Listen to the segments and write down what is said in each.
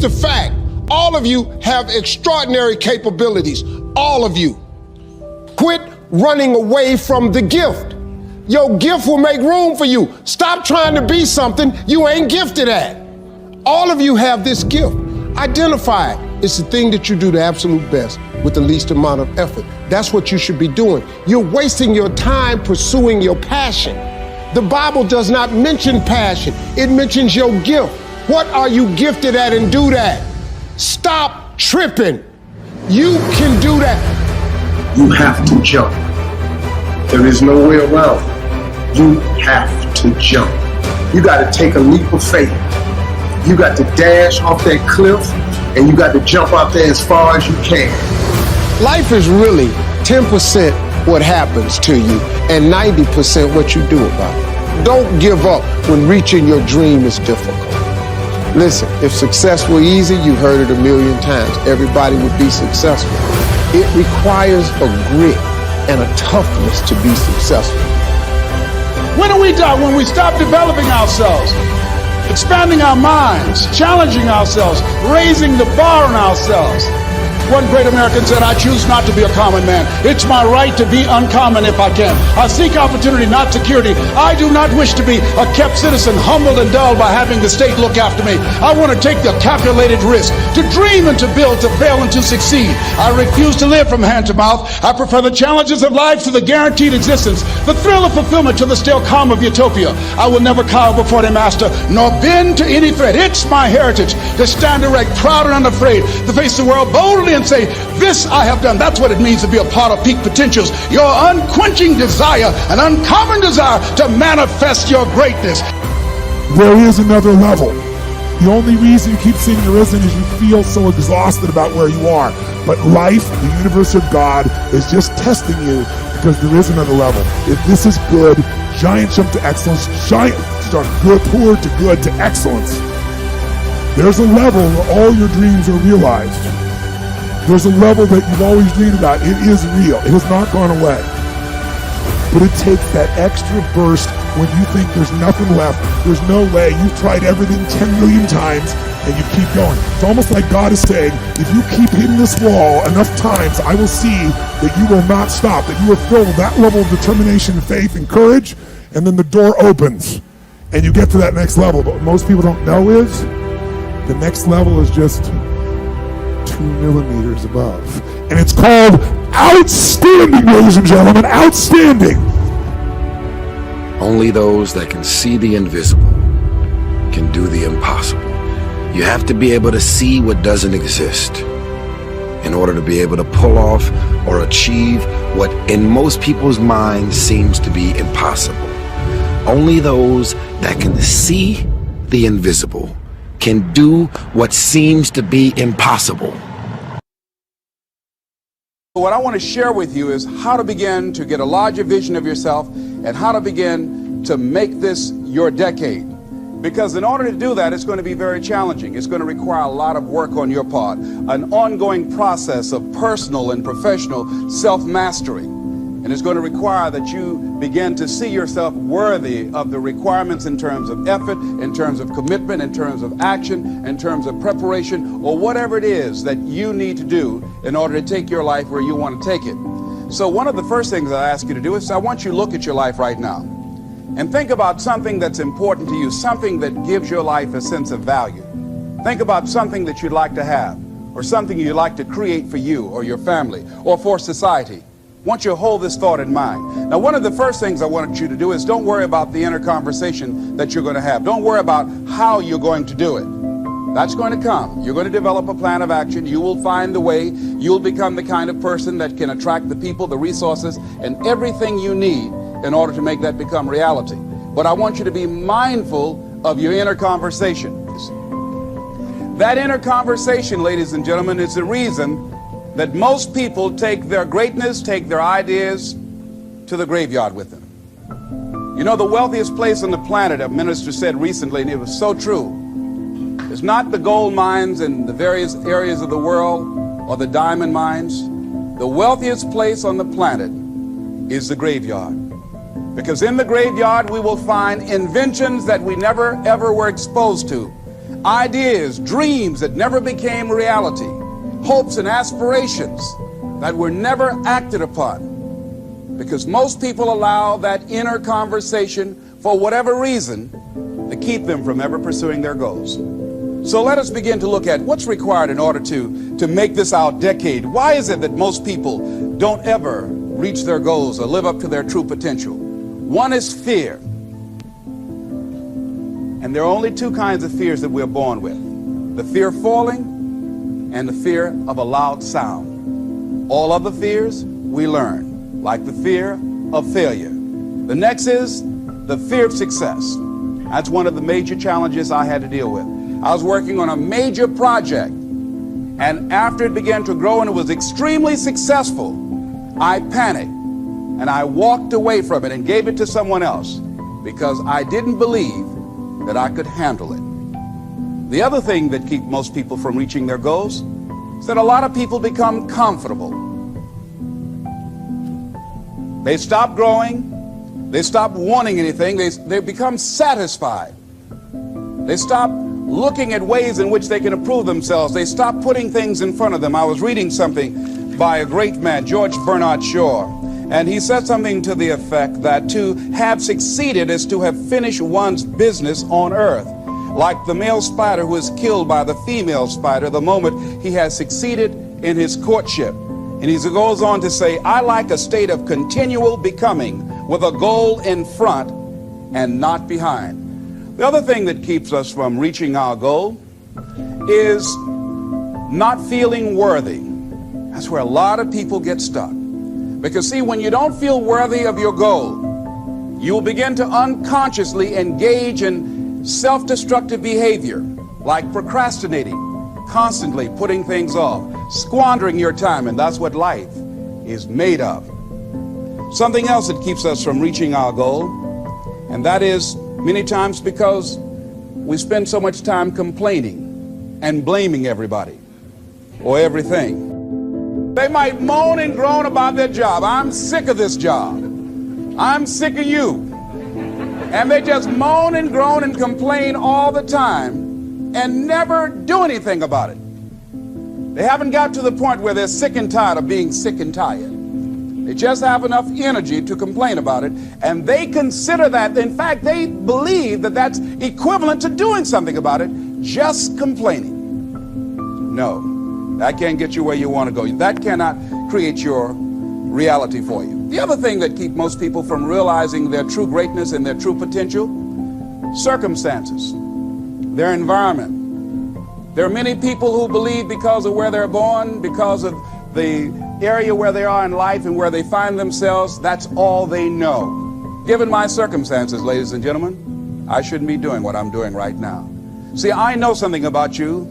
the fact, all of you have extraordinary capabilities, all of you. Quit running away from the gift. Your gift will make room for you. Stop trying to be something you ain't gifted at. All of you have this gift. Identify it. It's the thing that you do the absolute best with the least amount of effort. That's what you should be doing. You're wasting your time pursuing your passion. The Bible does not mention passion. It mentions your gift. What are you gifted at, and do that? Stop tripping. You can do that. You have to jump. There is no way around it. You have to jump. You got to take a leap of faith. You got to dash off that cliff, and you got to jump out there as far as you can. Life is really 10% what happens to you and 90% what you do about it. Don't give up when reaching your dream is difficult. Listen, if success were easy, you've heard it a million times. Everybody would be successful. It requires a grit and a toughness to be successful. When are we done? When we stop developing ourselves, expanding our minds, challenging ourselves, raising the bar on ourselves. One great American said, I choose not to be a common man. It's my right to be uncommon if I can. I seek opportunity, not security. I do not wish to be a kept citizen, humbled and dulled by having the state look after me. I want to take the calculated risk, to dream and to build, to fail and to succeed. I refuse to live from hand to mouth. I prefer the challenges of life to the guaranteed existence, the thrill of fulfillment to the still calm of utopia. I will never cower before the master, nor bend to any threat. It's my heritage to stand erect, proud and unafraid, to face the world boldly and say, this I have done. That's what it means to be a part of peak potentials. Your unquenching desire, an uncommon desire to manifest your greatness. There is another level. The only reason you keep saying there isn't is you feel so exhausted about where you are. But life, the universe of God, is just testing you because there is another level. If this is good, giant jump to excellence, giant start good, poor to good to excellence. There's a level where all your dreams are realized. There's a level that you've always dreamed about. It is real. It has not gone away. But it takes that extra burst when you think there's nothing left. There's no way. You've tried everything 10 million times and you keep going. It's almost like God is saying, if you keep hitting this wall enough times, I will see that you will not stop, that you are filled with that level of determination, faith, and courage, and then the door opens and you get to that next level. But what most people don't know is the next level is just 2 millimeters above. And it's called outstanding, ladies and gentlemen, outstanding. Only those that can see the invisible can do the impossible. You have to be able to see what doesn't exist in order to be able to pull off or achieve what in most people's minds seems to be impossible. Only those that can see the invisible can do what seems to be impossible. What I want to share with you is how to begin to get a larger vision of yourself and how to begin to make this your decade. Because in order to do that, it's going to be very challenging. It's going to require a lot of work on your part, an ongoing process of personal and professional self-mastery. And it's going to require that you begin to see yourself worthy of the requirements in terms of effort, in terms of commitment, in terms of action, in terms of preparation, or whatever it is that you need to do in order to take your life where you want to take it. So one of the first things I ask you to do is I want you to look at your life right now and think about something that's important to you, something that gives your life a sense of value. Think about something that you'd like to have, or something you'd like to create for you or your family or for society. I want you to hold this thought in mind. Now, one of the first things I want you to do is don't worry about the inner conversation that you're going to have. Don't worry about how you're going to do it. That's going to come. You're going to develop a plan of action. You will find the way. You'll become the kind of person that can attract the people, the resources, and everything you need in order to make that become reality. But I want you to be mindful of your inner conversation. That inner conversation, ladies and gentlemen, is the reason that most people take their greatness, take their ideas to the graveyard with them. You know, the wealthiest place on the planet, a minister said recently, and it was so true, is not the gold mines in the various areas of the world or the diamond mines. The wealthiest place on the planet is the graveyard. Because in the graveyard we will find inventions that we never ever were exposed to, ideas, dreams that never became reality, hopes and aspirations that were never acted upon, because most people allow that inner conversation, for whatever reason, to keep them from ever pursuing their goals. So let us begin to look at what's required in order to make this our decade. Why is it that most people don't ever reach their goals or live up to their true potential? One is fear. And there are only two kinds of fears that we're born with: the fear of falling and the fear of a loud sound. All other fears we learn, like the fear of failure. The next is the fear of success. That's one of the major challenges I had to deal with. I was working on a major project, and after it began to grow and it was extremely successful, I panicked and I walked away from it and gave it to someone else because I didn't believe that I could handle it. The other thing that keeps most people from reaching their goals is that a lot of people become comfortable. They stop growing. They stop wanting anything. They become satisfied. They stop looking at ways in which they can improve themselves. They stop putting things in front of them. I was reading something by a great man, George Bernard Shaw, and he said something to the effect that to have succeeded is to have finished one's business on earth, like the male spider who is killed by the female spider the moment he has succeeded in his courtship. And he goes on to say, I like a state of continual becoming with a goal in front and not behind. The other thing that keeps us from reaching our goal is not feeling worthy. That's where a lot of people get stuck. Because see, when you don't feel worthy of your goal, you will begin to unconsciously engage in self-destructive behavior, like procrastinating, constantly putting things off, squandering your time, and that's what life is made of. Something else that keeps us from reaching our goal, and that is many times because we spend so much time complaining and blaming everybody or everything. They might moan and groan about their job. I'm sick of this job. I'm sick of you. And they just moan and groan and complain all the time and never do anything about it. They haven't got to the point where they're sick and tired of being sick and tired. They just have enough energy to complain about it, and they consider that, in fact, they believe that that's equivalent to doing something about it, just complaining. No, that can't get you where you want to go. That cannot create your reality for you. The other thing that keeps most people from realizing their true greatness and their true potential, circumstances, their environment. There are many people who believe because of where they're born, because of the area where they are in life and where they find themselves, that's all they know. Given my circumstances, ladies and gentlemen, I shouldn't be doing what I'm doing right now. See, I know something about you,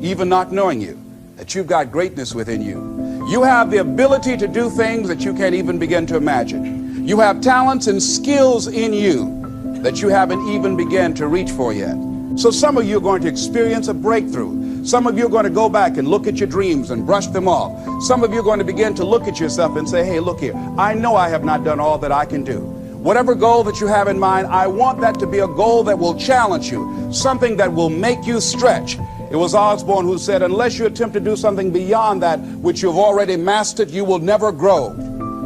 even not knowing you, that you've got greatness within you. You have the ability to do things that you can't even begin to imagine. You have talents and skills in you that you haven't even begun to reach for yet. So some of you are going to experience a breakthrough. Some of you are going to go back and look at your dreams and brush them off. Some of you are going to begin to look at yourself and say, hey, look here, I know I have not done all that I can do. Whatever goal that you have in mind, I want that to be a goal that will challenge you, something that will make you stretch. It was Osborne who said, unless you attempt to do something beyond that which you've already mastered, you will never grow.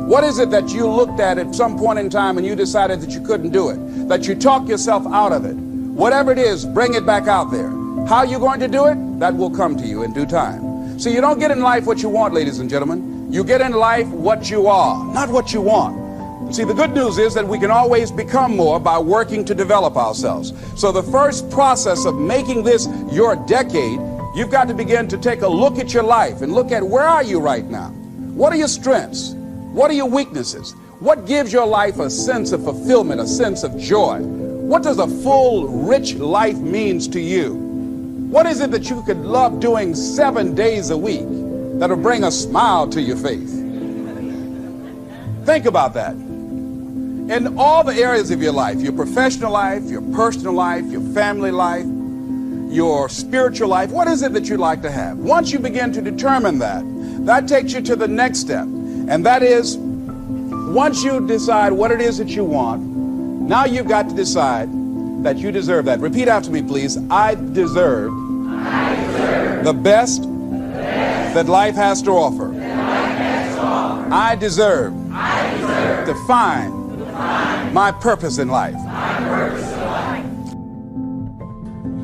What is it that you looked at some point in time and you decided that you couldn't do it, that you talked yourself out of it? Whatever it is, bring it back out there. How you're going to do it, that will come to you in due time. So you don't get in life what you want, ladies and gentlemen. You get in life what you are, not what you want. See, the good news is that we can always become more by working to develop ourselves. So the first process of making this your decade, you've got to begin to take a look at your life and look at where are you right now? What are your strengths? What are your weaknesses? What gives your life a sense of fulfillment, a sense of joy? What does a full, rich life means to you? What is it that you could love doing 7 days a week that'll bring a smile to your face? Think about that. In all the areas of your life, your professional life, your personal life, your family life, your spiritual life, what is it that you'd like to have? Once you begin to determine that, that takes you to the next step. And that is, once you decide what it is that you want, now you've got to decide that you deserve that. Repeat after me, please. I deserve the best that life has to offer. I deserve to find my purpose in life.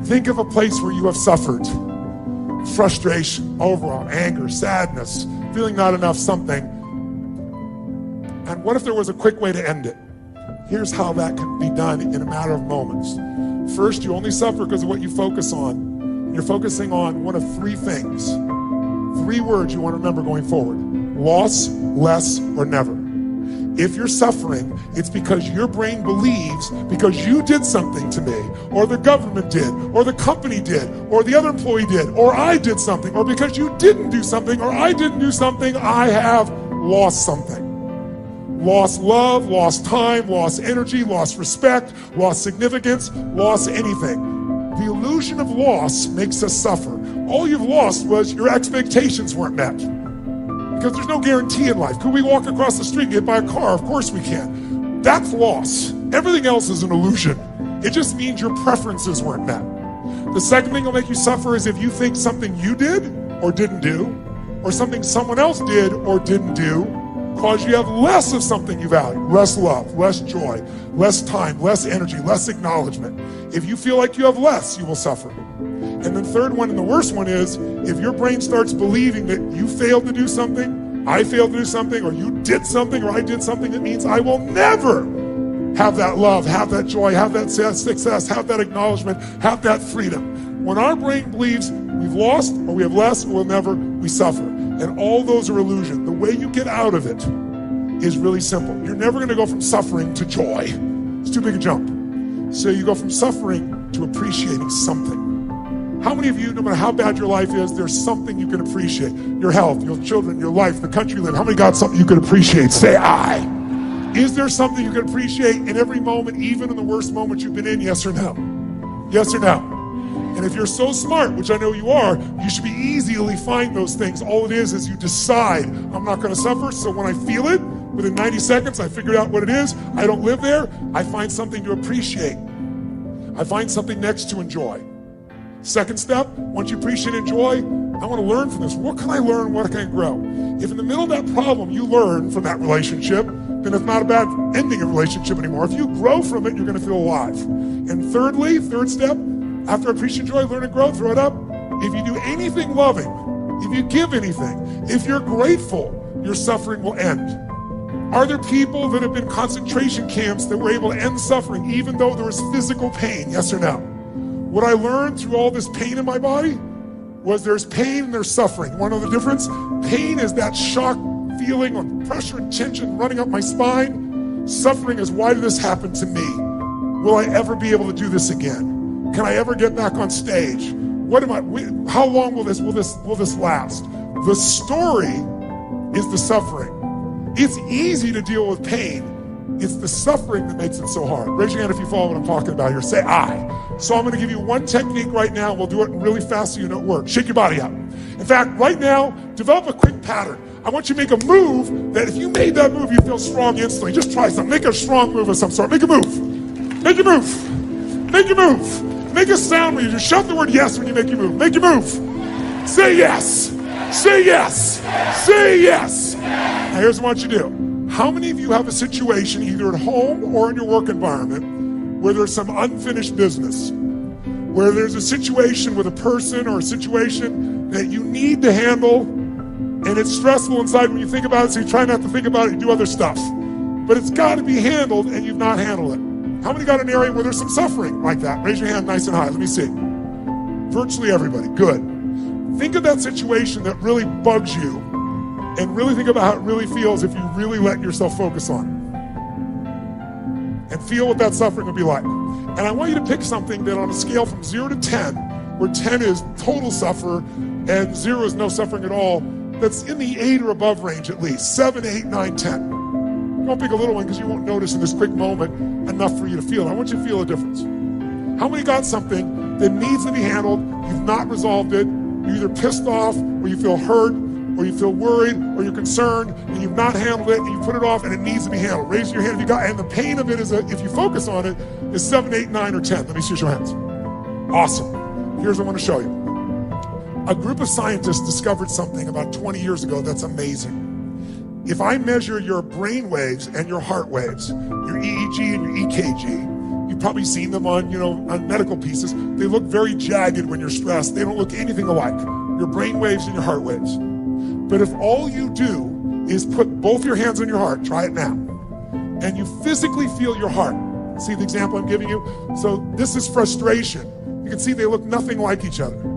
Think of a place where you have suffered. Frustration, overwhelm, anger, sadness, feeling not enough something. And what if there was a quick way to end it? Here's how that can be done in a matter of moments. First, you only suffer because of what you focus on. You're focusing on one of three things. 3 words you want to remember going forward: loss, less, or never. If you're suffering, it's because your brain believes because you did something to me, or the government did, or the company did, or the other employee did, or I did something, or because you didn't do something, or I didn't do something, I have lost something. Lost love, lost time, lost energy, lost respect, lost significance, lost anything. The illusion of loss makes us suffer. All you've lost was your expectations weren't met. Because there's no guarantee in life. Could we walk across the street and get by a car? Of course we can. That's loss. Everything else is an illusion. It just means your preferences weren't met. The second thing that'll make you suffer is if you think something you did or didn't do, or something someone else did or didn't do, cause you have less of something you value. Less love, less joy, less time, less energy, less acknowledgement. If you feel like you have less, you will suffer. And the third one, and the worst one, is if your brain starts believing that you failed to do something, I failed to do something, or you did something, or I did something, it means I will never have that love, have that joy, have that success, have that acknowledgement, have that freedom. When our brain believes we've lost, or we have less, or we'll never, we suffer. And all those are illusion. The way you get out of it is really simple. You're never going to go from suffering to joy. It's too big a jump. So you go from suffering to appreciating something. How many of you, no matter how bad your life is, there's something you can appreciate? Your health, your children, your life, the country you live. How many got something you can appreciate? Say I. Is there something you can appreciate in every moment, even in the worst moments you've been in? Yes or no? Yes or no? And if you're so smart, which I know you are, you should be easily find those things. All it is you decide, I'm not going to suffer, so when I feel it, within 90 seconds, I figured out what it is. I don't live there. I find something to appreciate. I find something next to enjoy. Second step, once you appreciate and enjoy, I want to learn from this. What can I learn? What can I grow? If in the middle of that problem you learn from that relationship, then it's not a bad ending of a relationship anymore. If you grow from it, you're going to feel alive. And thirdly, third step, after appreciate, enjoy, learn and grow, throw it up. If you do anything loving, if you give anything, if you're grateful, your suffering will end. Are there people that have been in concentration camps that were able to end suffering even though there was physical pain? Yes or no? What I learned through all this pain in my body was there's pain and there's suffering. Want to know the difference? Pain is that shock feeling of pressure and tension running up my spine. Suffering is, why did this happen to me? Will I ever be able to do this again? Can I ever get back on stage? How long will this last? The story is the suffering. It's easy to deal with pain. It's the suffering that makes it so hard. Raise your hand if you follow what I'm talking about here. Say I. So I'm going to give you one technique right now. We'll do it really fast so you know it works. Shake your body out. In fact, right now, develop a quick pattern. I want you to make a move that if you made that move, you feel strong instantly. Just try something. Make a strong move of some sort. Make a move. Make your move. Make your move. Make a sound when you just shout the word yes when you make your move. Make your move. Say yes. Say yes. Say yes. Now here's what I want you to do. How many of you have a situation either at home or in your work environment where there's some unfinished business? Where there's a situation with a person or a situation that you need to handle and it's stressful inside when you think about it, so you try not to think about it, you do other stuff. But it's got to be handled and you've not handled it. How many got an area where there's some suffering like that? Raise your hand nice and high. Let me see. Virtually everybody. Good. Think of that situation that really bugs you and really think about how it really feels if you really let yourself focus on it. And feel what that suffering would be like. And I want you to pick something that on a scale from 0 to 10, where 10 is total suffer and 0 is no suffering at all, that's in the 8 or above range at least. 7, 8, 9, 10. Don't pick a little one because you won't notice in this quick moment enough for you to feel it. I want you to feel a difference. How many got something that needs to be handled, you've not resolved it, you're either pissed off or you feel hurt or you feel worried, or you're concerned, and you've not handled it, and you put it off, and it needs to be handled. Raise your hand if you got, and the pain of it is, if you focus on it, is 7, 8, 9, or 10. Let me see your hands. Awesome. Here's what I want to show you. A group of scientists discovered something about 20 years ago that's amazing. If I measure your brain waves and your heart waves, your EEG and your EKG, you've probably seen them on, on medical pieces. They look very jagged when you're stressed. They don't look anything alike. Your brain waves and your heart waves. But if all you do is put both your hands on your heart, try it now, and you physically feel your heart. See the example I'm giving you? So this is frustration. You can see they look nothing like each other.